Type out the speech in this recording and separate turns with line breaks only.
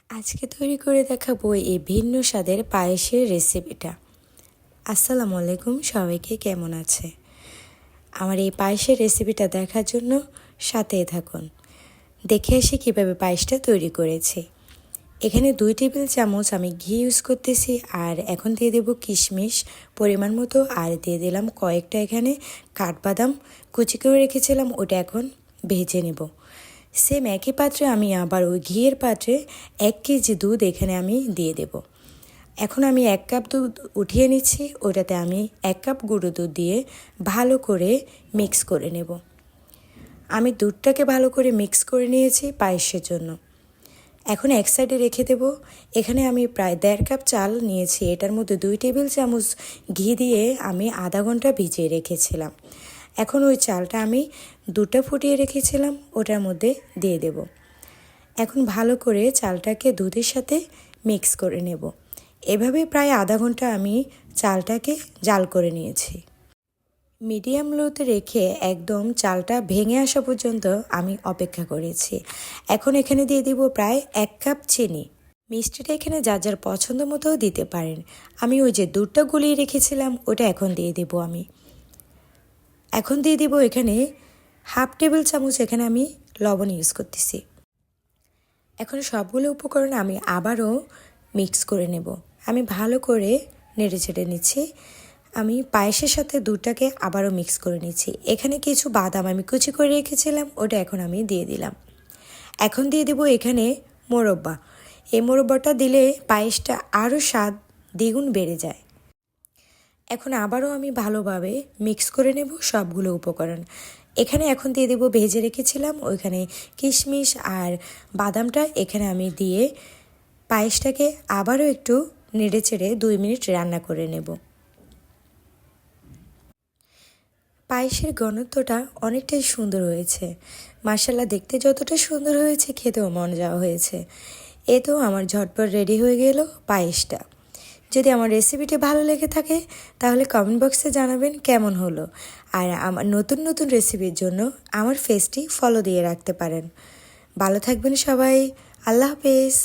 আজকে তৈরি করে দেখাবো এই ভিন্ন স্বাদের পায়েসের রেসিপিটা। আসসালামু আলাইকুম, সবাইকে কেমন আছে? আমার এই পায়েসের রেসিপিটা দেখার জন্য সাথেই থাকুন। দেখে আসি কীভাবে পায়েসটা তৈরি করেছি। এখানে 2 টেবিল চামচ আমি ঘি ইউজ করতেছি, আর এখন দিয়ে দেবো কিশমিশ পরিমাণ মতো, আর দিয়ে দিলাম কয়েকটা এখানে কাঠবাদাম কুচি করে রেখেছিলাম, ওটা এখন ভেজে নেব। সেম একই পাত্রে আমি আবার ওই ঘিয়ের পাত্রে 1 কেজি দুধ এখানে আমি দিয়ে দেব। এখন আমি 1 কাপ দুধ উঠিয়ে নিচ্ছি, ওটাতে আমি 1 কাপ গুঁড়ো দুধ দিয়ে ভালো করে মিক্স করে নেব। আমি দুধটাকে ভালো করে মিক্স করে নিয়েছি পায়েসের জন্য। এখন এক সাইডে রেখে দেব। এখানে আমি প্রায় 1.5 কাপ চাল নিয়েছি, এটার মধ্যে 2 টেবিল চামচ ঘি দিয়ে আমি আধা ঘন্টা ভিজিয়ে রেখেছিলাম। এখন ওই চালটা আমি দুধটা ফুটিয়ে রেখেছিলাম ওটার মধ্যে দিয়ে দেব। এখন ভালো করে চালটাকে দুধের সাথে মিক্স করে নেব। এভাবে প্রায় আধা ঘন্টা আমি চালটাকে জাল করে নিয়েছি। মিডিয়াম লোতে রেখে একদম চালটা ভেঙে আসা পর্যন্ত আমি অপেক্ষা করেছি। এখন এখানে দিয়ে দিব প্রায় 1 কাপ চিনি। মিষ্টিটা এখানে যার যার পছন্দ মতো দিতে পারেন। আমি ওই যে দুধটা গুলিয়ে রেখেছিলাম ওটা এখন দিয়ে দেব আমি। এখন দিয়ে দিব এখানে 1/2 টেবিল চামচ এখানে আমি লবণ ইউজ করতেছি। এখন সবগুলো উপকরণ আমি আবারও মিক্স করে নেব। আমি ভালো করে নেড়ে চেড়ে নিচ্ছি। আমি পায়েসের সাথে দুধটাকে আবারও মিক্স করে নিচ্ছি। এখানে কিছু বাদাম আমি কুচি করে রেখেছিলাম, ওটা এখন আমি দিয়ে দিলাম। এখন দিয়ে দেব এখানে মোরব্বা। এই মোরব্বাটা দিলে পায়েসটা আরও স্বাদ দ্বিগুণ বেড়ে যায়। এখন আবারও আমি ভালোভাবে মিক্স করে নেব সবগুলো উপকরণ। এখানে এখন দিয়ে দেব ভেজে রেখেছিলাম ওইখানে কিশমিশ আর বাদামটা, এখানে আমি দিয়ে পায়েসটাকে আবারও একটু নেড়ে চেড়ে 2 মিনিট রান্না করে নেব। পায়েসের ঘনত্বটা অনেকটাই সুন্দর হয়েছে। মাশাআল্লাহ, দেখতে যতটা সুন্দর হয়েছে খেতেও মন যাওয়া হয়েছে। এ তো আমার ঝটপট রেডি হয়ে গেল পায়েসটা। যদি আমার রেসিপিটি ভালো লেগে থাকে তাহলে কমেন্ট বক্সে জানাবেন কেমন হলো। আর আমার নতুন নতুন রেসিপির জন্য আমার পেজটি ফলো দিয়ে রাখতে পারেন। ভালো থাকবেন সবাই। আল্লাহ হাফেজ।